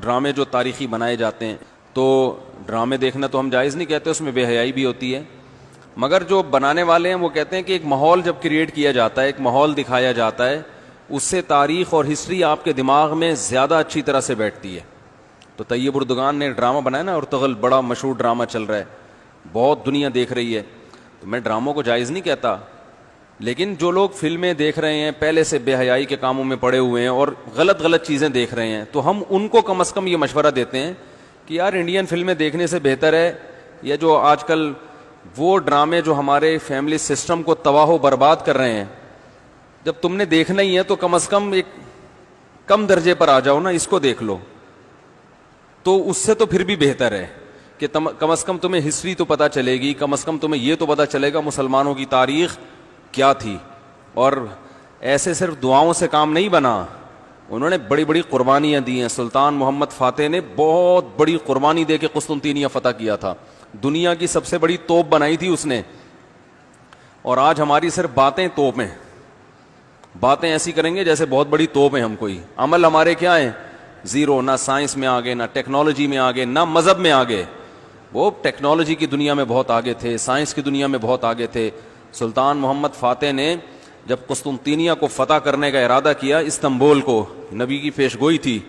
ڈرامے جو تاریخی بنائے جاتے ہیں، تو ڈرامے دیکھنا تو ہم جائز نہیں کہتے، اس میں بے حیائی بھی ہوتی ہے، مگر جو بنانے والے ہیں وہ کہتے ہیں کہ ایک ماحول جب کریٹ کیا جاتا ہے، ایک ماحول دکھایا جاتا ہے، اس سے تاریخ اور ہسٹری آپ کے دماغ میں زیادہ اچھی طرح سے بیٹھتی ہے۔ تو طیب اردگان نے ڈرامہ بنایا نا، ارطغرل بڑا مشہور ڈرامہ چل رہا ہے، بہت دنیا دیکھ رہی ہے، تو میں ڈراموں کو جائز نہیں کہتا، لیکن جو لوگ فلمیں دیکھ رہے ہیں پہلے سے بے حیائی کے کاموں میں پڑے ہوئے ہیں اور غلط غلط چیزیں دیکھ رہے ہیں، تو ہم ان کو کم از کم یہ مشورہ دیتے ہیں کہ یار انڈین فلمیں دیکھنے سے بہتر ہے یہ جو آج کل وہ ڈرامے جو ہمارے فیملی سسٹم کو تباہ و برباد کر رہے ہیں، جب تم نے دیکھنا ہی ہے تو کم از کم ایک کم درجے پر آ جاؤ نا، اس کو دیکھ لو، تو اس سے تو پھر بھی بہتر ہے کہ کم از کم تمہیں ہسٹری تو پتہ چلے گی، کم از کم تمہیں یہ تو پتہ چلے گا مسلمانوں کی تاریخ کیا تھی۔ اور ایسے صرف دعاؤں سے کام نہیں بنا، انہوں نے بڑی بڑی قربانیاں دی ہیں۔ سلطان محمد فاتح نے بہت بڑی قربانی دے کے قسطنطینیہ فتح کیا تھا، دنیا کی سب سے بڑی توپ بنائی تھی اس نے، اور آج ہماری صرف باتیں توپ ہیں، باتیں ایسی کریں گے جیسے بہت بڑی توپ ہیں ہم، کوئی عمل ہمارے کیا ہیں زیرو، نہ سائنس میں آگے، نہ ٹیکنالوجی میں آگے، نہ مذہب میں آگے۔ وہ ٹیکنالوجی کی دنیا میں بہت آگے تھے، سائنس کی دنیا میں بہت آگے تھے۔ سلطان محمد فاتح نے جب قسطنطینیہ کو فتح کرنے کا ارادہ کیا، استنبول کو، نبی کی پیش گوئی تھی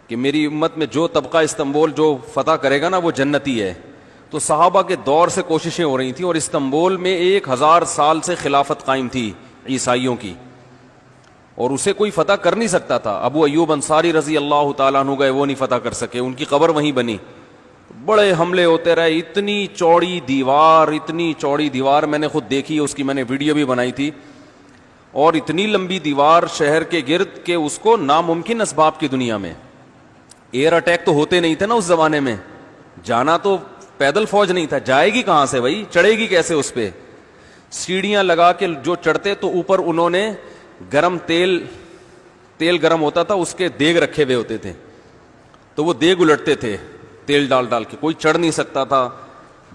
کہ میری امت میں جو طبقہ استنبول جو فتح کرے گا نا وہ جنتی ہے، تو صحابہ کے دور سے کوششیں ہو رہی تھیں، اور استنبول میں 1000 سال سے خلافت قائم تھی عیسائیوں کی، اور اسے کوئی فتح کر نہیں سکتا تھا۔ ابو ایوب انصاری رضی اللہ تعالیٰ عنہ گئے، وہ نہیں فتح کر سکے، ان کی قبر وہیں بنی، بڑے حملے ہوتے رہے، اتنی چوڑی دیوار میں نے خود دیکھی، اس کی میں نے ویڈیو بھی بنائی تھی، اور اتنی لمبی دیوار شہر کے گرد کہ اس کو ناممکن اسباب کی دنیا میں، ایئر اٹیک تو ہوتے نہیں تھے نا اس زمانے میں، جانا تو پیدل فوج نہیں تھا، جائے گی کہاں سے بھائی، چڑھے گی کیسے اس پہ؟ سیڑھیاں لگا کے جو چڑھتے تو اوپر انہوں نے گرم تیل گرم ہوتا تھا، اس کے دیگ رکھے ہوئے ہوتے تھے، تو وہ دیگ الٹتے تھے تیل ڈال کے، کوئی چڑھ نہیں سکتا تھا،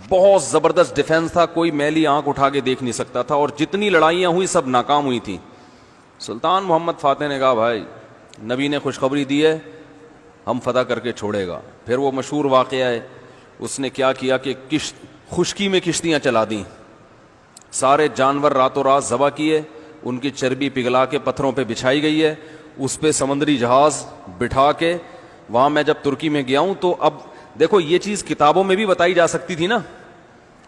بہت زبردست ڈیفنس تھا، کوئی میلی آنکھ اٹھا کے دیکھ نہیں سکتا تھا، اور جتنی لڑائیاں ہوئی سب ناکام ہوئی تھیں۔ سلطان محمد فاتح نے کہا بھائی نبی نے خوشخبری دی ہے، ہم فتح کر کے چھوڑے گا۔ پھر وہ مشہور واقعہ ہے، اس نے کیا کیا کہ خشکی میں کشتیاں چلا دیں، سارے جانور راتوں رات ذبح کیے، ان کی چربی پگھلا کے پتھروں پہ بچھائی گئی ہے، اس پہ سمندری جہاز بٹھا کے، وہاں میں جب ترکی میں گیا ہوں تو اب دیکھو یہ چیز کتابوں میں بھی بتائی جا سکتی تھی نا،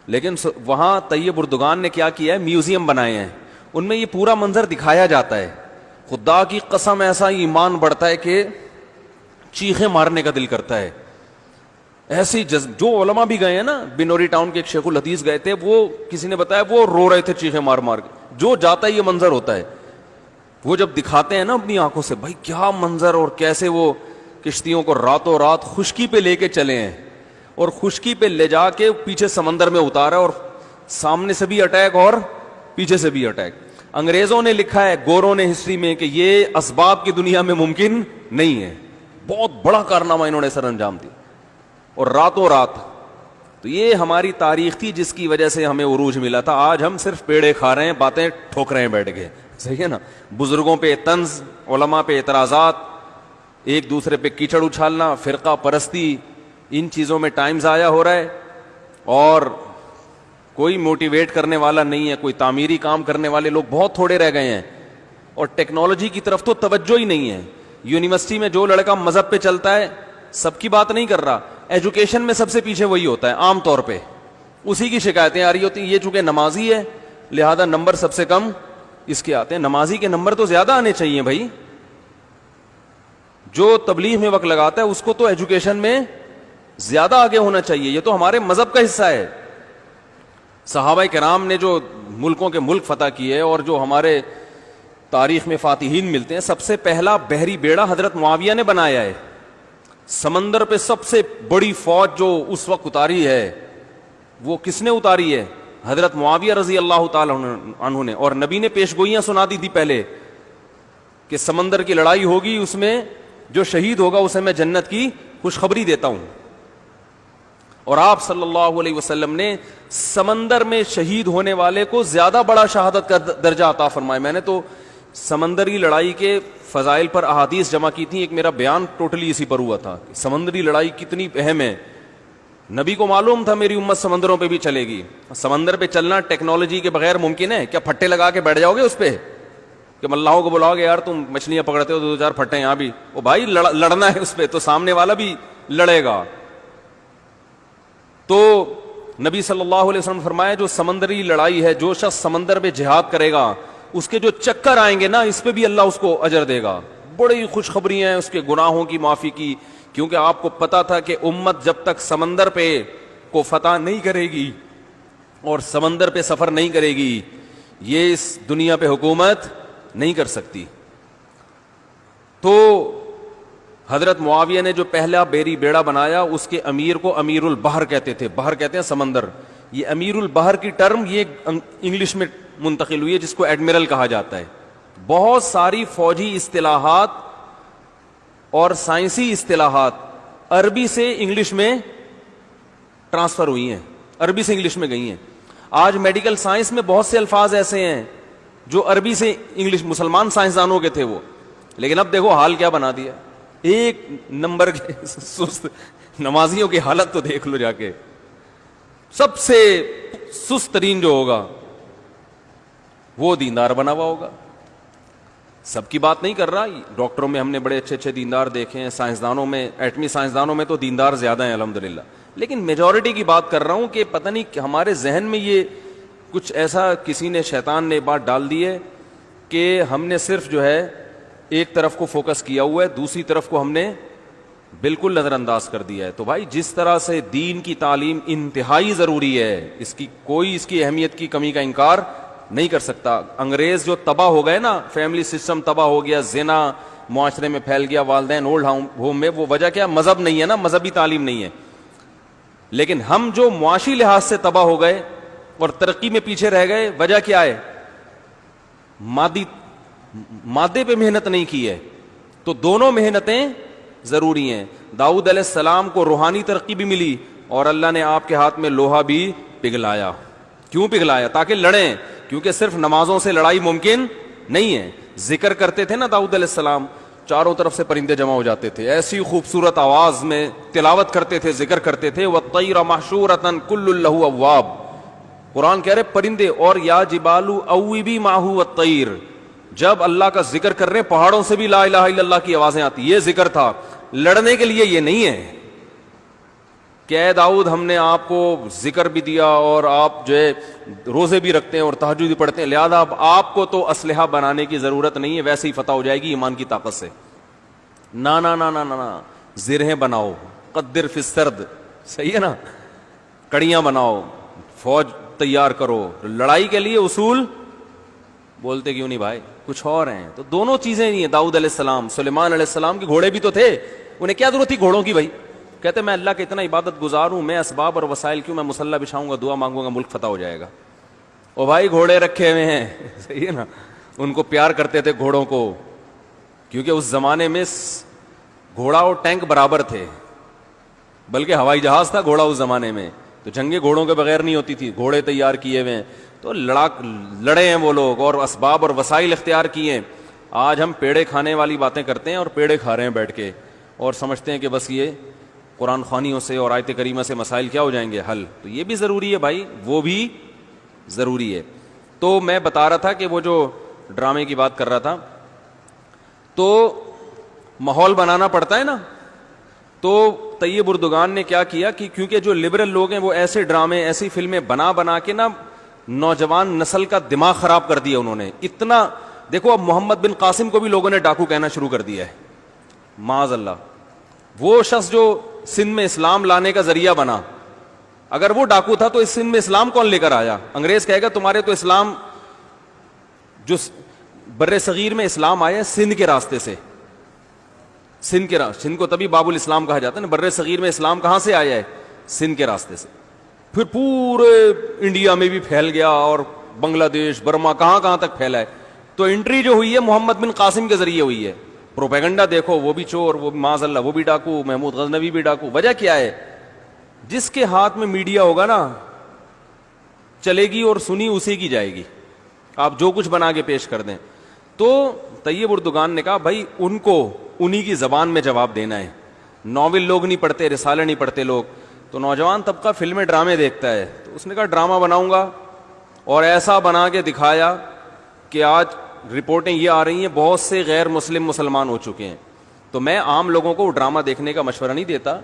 لیکن وہاں طیب اردگان نے کیا کیا ہے، میوزیم بنائے ہیں، ان میں یہ پورا منظر دکھایا جاتا ہے۔ خدا کی قسم ایسا ایمان بڑھتا ہے کہ چیخیں مارنے کا دل کرتا ہے، ایسی جو علماء بھی گئے ہیں نا، بنوری ٹاؤن کے ایک شیخ الحدیث گئے تھے، وہ کسی نے بتایا وہ رو رہے تھے چیخیں مار مار کے، جو جاتا ہے یہ منظر ہوتا ہے، وہ جب دکھاتے ہیں نا اپنی آنکھوں سے، بھائی کیا منظر، اور کیسے وہ کشتیوں کو راتوں رات خشکی پہ لے کے چلے ہیں، اور خشکی پہ لے جا کے پیچھے سمندر میں اتارا، اور سامنے سے بھی اٹیک اور پیچھے سے بھی اٹیک۔ انگریزوں نے لکھا ہے، گوروں نے ہسٹری میں، کہ یہ اسباب کی دنیا میں ممکن نہیں ہے، بہت بڑا کارنامہ انہوں نے سر انجام دیا، اور راتوں رات۔ تو یہ ہماری تاریخ تھی جس کی وجہ سے ہمیں عروج ملا تھا، آج ہم صرف پیڑے کھا رہے ہیں، باتیں ٹھوک رہے ہیں بیٹھ کے، صحیح ہے نا؟ بزرگوں پہ طنز، علماء پہ اعتراضات، ایک دوسرے پہ کیچڑ اچھالنا، فرقہ پرستی، ان چیزوں میں ٹائم ضائع ہو رہا ہے، اور کوئی موٹیویٹ کرنے والا نہیں ہے، کوئی تعمیری کام کرنے والے لوگ بہت تھوڑے رہ گئے ہیں، اور ٹیکنالوجی کی طرف تو توجہ ہی نہیں ہے۔ یونیورسٹی میں جو لڑکا مذہب پہ چلتا ہے، سب کی بات نہیں کر رہا، ایجوکیشن میں سب سے پیچھے وہی ہوتا ہے عام طور پہ، اسی کی شکایتیں آ رہی ہوتی ہیں، یہ چونکہ نمازی ہے لہذا نمبر سب سے کم اس کے آتے ہیں۔ نمازی کے نمبر تو زیادہ آنے چاہیے بھائی، جو تبلیغ میں وقت لگاتا ہے اس کو تو ایجوکیشن میں زیادہ آگے ہونا چاہیے، یہ تو ہمارے مذہب کا حصہ ہے۔ صحابہ کرام نے جو ملکوں کے ملک فتح کیے، اور جو ہمارے تاریخ میں فاتحین ملتے ہیں، سب سے پہلا بحری بیڑا حضرت معاویہ نے بنایا ہے، سمندر پہ سب سے بڑی فوج جو اس وقت اتاری ہے وہ کس نے اتاری ہے؟ حضرت معاویہ رضی اللہ تعالی عنہ نے، اور نبی نے پیشگوئیاں سنا دی تھی پہلے کہ سمندر کی لڑائی ہوگی، اس میں جو شہید ہوگا اسے میں جنت کی خوشخبری دیتا ہوں، اور آپ صلی اللہ علیہ وسلم نے سمندر میں شہید ہونے والے کو زیادہ بڑا شہادت کا درجہ عطا فرمایا۔ میں نے تو سمندری لڑائی کے فضائل پر احادیث جمع کی تھیں. ایک میرا بیان ٹوٹلی اسی پر ہوا تھا کہ سمندری لڑائی کتنی اہم ہے. نبی کو معلوم تھا میری امت سمندروں پہ بھی چلے گی. سمندر پہ چلنا ٹیکنالوجی کے بغیر ممکن ہے کیا؟ پھٹے لگا کے بیٹھ جاؤ گے اس پہ کہ ملاحوں کو بلاؤ گے یار تم مچھلیاں پکڑتے ہو دو چار پھٹے یہاں بھی, او بھائی لڑنا ہے اس پہ تو سامنے والا بھی لڑے گا. تو نبی صلی اللہ علیہ وسلم نے فرمایا جو سمندری لڑائی ہے, جو شخص سمندر پہ جہاد کرے گا اس کے جو چکر آئیں گے نا اس پہ بھی اللہ اس کو اجر دے گا. بڑی خوشخبری ہیں اس کے گناہوں کی معافی کی, کیونکہ آپ کو پتا تھا کہ امت جب تک سمندر پہ کو فتح نہیں کرے گی اور سمندر پہ سفر نہیں کرے گی یہ اس دنیا پہ حکومت نہیں کر سکتی. تو حضرت معاویہ نے جو پہلا بیڑا بنایا اس کے امیر کو امیر البحر کہتے تھے. بحر کہتے ہیں سمندر. یہ امیر البحر کی ٹرم یہ انگلش میں منتقل ہوئی ہے جس کو ایڈمرل کہا جاتا ہے. بہت ساری فوجی اصطلاحات اور سائنسی اصطلاحات عربی سے انگلش میں ٹرانسفر ہوئی ہیں, عربی سے انگلش میں گئی ہیں. آج میڈیکل سائنس میں بہت سے الفاظ ایسے ہیں جو عربی سے انگلش, مسلمان سائنسدانوں کے تھے وہ, لیکن اب دیکھو حال کیا بنا دیا. ایک نمبر کے سست نمازیوں کی حالت تو دیکھ لو جا کے. سب سے سست ترین جو ہوگا وہ دیندار بنا ہوا ہوگا. سب کی بات نہیں کر رہا, ڈاکٹروں میں ہم نے بڑے اچھے اچھے دیندار دیکھے ہیں, سائنسدانوں میں, ایٹمی سائنسدانوں میں تو دیندار زیادہ ہیں الحمدللہ, لیکن میجورٹی کی بات کر رہا ہوں کہ پتہ نہیں کہ ہمارے ذہن میں یہ کچھ ایسا کسی نے, شیطان نے بات ڈال دی ہے کہ ہم نے صرف جو ہے ایک طرف کو فوکس کیا ہوا ہے, دوسری طرف کو ہم نے بالکل نظر انداز کر دیا ہے. تو بھائی جس طرح سے دین کی تعلیم انتہائی ضروری ہے, اس کی کوئی اس کی اہمیت کی کمی کا انکار نہیں کر سکتا. انگریز جو تباہ ہو گئے نا, فیملی سسٹم تباہ ہو گیا, زنا معاشرے میں پھیل گیا, والدین اولڈ ہوم میں, وہ وجہ کیا؟ مذہب نہیں ہے نا, مذہبی تعلیم نہیں ہے. لیکن ہم جو معاشی لحاظ سے تباہ ہو گئے اور ترقی میں پیچھے رہ گئے, وجہ کیا ہے؟ مادے پہ محنت نہیں کی ہے. تو دونوں محنتیں ضروری ہیں. داؤد علیہ السلام کو روحانی ترقی بھی ملی اور اللہ نے آپ کے ہاتھ میں لوہا بھی پگھلایا. کیوں پگھلایا؟ تاکہ لڑیں, کیونکہ صرف نمازوں سے لڑائی ممکن نہیں ہے. ذکر کرتے تھے نا داؤد علیہ السلام, چاروں طرف سے پرندے جمع ہو جاتے تھے, ایسی خوبصورت آواز میں تلاوت کرتے تھے, ذکر کرتے تھے. وَالطَّيْرَ مَحْشُورَةً كُلٌّ لَهُ أَوَّابٌ, قرآن کہہ رہے پرندے, اور یا جبال اوبی ماہو والطیر. جب اللہ کا ذکر کر رہے ہیں پہاڑوں سے بھی لا الہ الا اللہ کی آوازیں آتی. یہ ذکر تھا, لڑنے کے لیے یہ نہیں ہے کہ اے داؤد ہم نے آپ کو ذکر بھی دیا اور آپ جو ہے روزے بھی رکھتے ہیں اور تہجد بھی پڑھتے ہیں, لہذا اب آپ کو تو اسلحہ بنانے کی ضرورت نہیں ہے, ویسے ہی فتح ہو جائے گی ایمان کی طاقت سے. نا نا نا نا نا, زرہیں بناؤ, قدر فی السرد, صحیح ہے نا, کڑیاں بناؤ, فوج تیار کرو. لڑائی کے لیے اصول بولتے کیوں نہیں بھائی, کچھ اور ہیں. تو دونوں چیزیں نہیں ہیں. داؤد علیہ السلام, سلیمان علیہ السلام کے گھوڑے بھی تو تھے, انہیں کیا ضرورت تھی گھوڑوں کی بھائی؟ کہتے میں اللہ کا اتنا عبادت گزار ہوں, میں اسباب اور وسائل کیوں, میں مصلی بچھاؤں گا, دعا مانگوں گا, ملک فتح ہو جائے گا. او بھائی گھوڑے رکھے ہوئے ہیں, صحیح ہے نا. ان کو پیار کرتے تھے گھوڑوں کو, کیونکہ اس زمانے میں گھوڑا اور ٹینک برابر تھے, بلکہ ہوائی جہاز تھا گھوڑا اس زمانے میں. تو جنگیں گھوڑوں کے بغیر نہیں ہوتی تھی, گھوڑے تیار کیے ہوئے ہیں. تو لڑے ہیں وہ لوگ اور اسباب اور وسائل اختیار کیے ہیں. آج ہم پیڑے کھانے والی باتیں کرتے ہیں اور پیڑے کھا رہے ہیں بیٹھ کے, اور سمجھتے ہیں کہ بس یہ قرآن خوانیوں سے اور آیت کریمہ سے مسائل کیا ہو جائیں گے حل. تو یہ بھی ضروری ہے بھائی, وہ بھی ضروری ہے. تو میں بتا رہا تھا کہ وہ جو ڈرامے کی بات کر رہا تھا, تو ماحول بنانا پڑتا ہے نا. تو طیب اردگان نے کیا کیا کہ کیونکہ جو لبرل لوگ ہیں وہ ایسے ڈرامے, ایسی فلمیں بنا بنا کے نا نوجوان نسل کا دماغ خراب کر دیا انہوں نے. اتنا دیکھو, اب محمد بن قاسم کو بھی لوگوں نے ڈاکو کہنا شروع کر دیا ہے, معاذ اللہ. وہ شخص جو سندھ میں اسلام لانے کا ذریعہ بنا, اگر وہ ڈاکو تھا تو اس سندھ میں اسلام کون لے کر آیا؟ انگریز کہے گا تمہارے تو اسلام, جو بر صغیر میں اسلام آیا سندھ کے راستے سے, سندھ کو تبھی باب الاسلام کہا جاتا ہے نا. بر صغیر میں اسلام کہاں سے آیا ہے؟ سندھ کے راستے سے. پھر پورے انڈیا میں بھی پھیل گیا اور بنگلہ دیش, برما, کہاں کہاں تک پھیلا ہے. تو انٹری جو ہوئی ہے محمد بن قاسم کے ذریعے ہوئی ہے. پروپیگنڈا دیکھو, وہ بھی چور, وہ بھی معاذ اللہ وہ بھی ڈاکو, محمود غزنوی بھی ڈاکو. وجہ کیا ہے؟ جس کے ہاتھ میں میڈیا ہوگا نا چلے گی اور سنی اسی کی جائے گی, آپ جو کچھ بنا کے پیش کر دیں. تو طیب اردگان نے کہا بھائی ان کو انہی کی زبان میں جواب دینا ہے, ناول لوگ نہیں پڑھتے, رسالے نہیں پڑھتے لوگ. تو نوجوان طبقہ فلمیں ڈرامے دیکھتا ہے, تو اس نے کہا ڈرامہ بناؤں گا, اور ایسا بنا کے دکھایا کہ آج رپورٹیں یہ آ رہی ہیں بہت سے غیر مسلم مسلمان ہو چکے ہیں. تو میں عام لوگوں کو ڈرامہ دیکھنے کا مشورہ نہیں دیتا,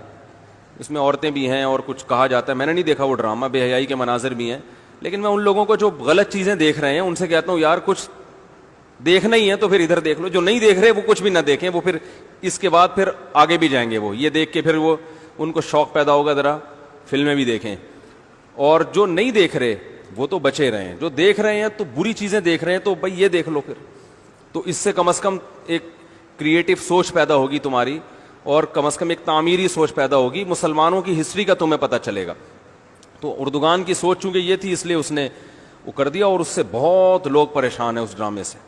اس میں عورتیں بھی ہیں اور کچھ کہا جاتا ہے, میں نے نہیں دیکھا وہ ڈرامہ, بے حیائی کے مناظر بھی ہیں, لیکن میں ان لوگوں کو جو غلط چیزیں دیکھ رہے ہیں ان سے کہتا ہوں یار کچھ دیکھنا ہی ہے تو پھر ادھر دیکھ لو, جو نہیں دیکھ رہے وہ کچھ بھی نہ دیکھیں, وہ پھر اس کے بعد پھر آگے بھی جائیں گے, وہ یہ دیکھ کے پھر وہ ان کو شوق پیدا ہوگا ذرا فلمیں بھی دیکھیں. اور جو نہیں دیکھ رہے وہ تو بچے رہے ہیں, جو دیکھ رہے ہیں تو بری چیزیں دیکھ رہے ہیں تو بھائی یہ دیکھ لو پھر, تو اس سے کم از کم ایک کریٹو سوچ پیدا ہوگی تمہاری, اور کم از کم ایک تعمیری سوچ پیدا ہوگی, مسلمانوں کی ہسٹری کا تمہیں پتہ چلے گا. تو اردگان کی سوچ چونکہ یہ تھی اس لیے اس نے وہ کر دیا, اور اس سے بہت لوگ پریشان ہیں اس ڈرامے سے.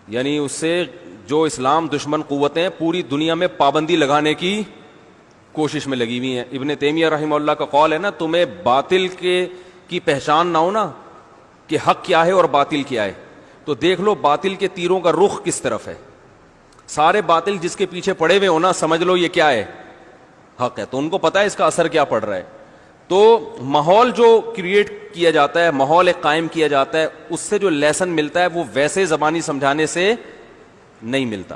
یعنی اس سے جو اسلام دشمن قوتیں پوری دنیا میں پابندی لگانے کی کوشش میں لگی ہوئی ہیں. ابن تیمیہ رحمہ اللہ کا قول ہے نا, تمہیں باطل کی پہچان نہ ہو نا کہ حق کیا ہے اور باطل کیا ہے, تو دیکھ لو باطل کے تیروں کا رخ کس طرف ہے. سارے باطل جس کے پیچھے پڑے ہوئے ہو نا, سمجھ لو یہ کیا ہے, حق ہے, تو ان کو پتا ہے اس کا اثر کیا پڑ رہا ہے. تو ماحول جو کریٹ کیا جاتا ہے, ماحول ایک قائم کیا جاتا ہے, اس سے جو لیسن ملتا ہے وہ ویسے زبانی سمجھانے سے نہیں ملتا.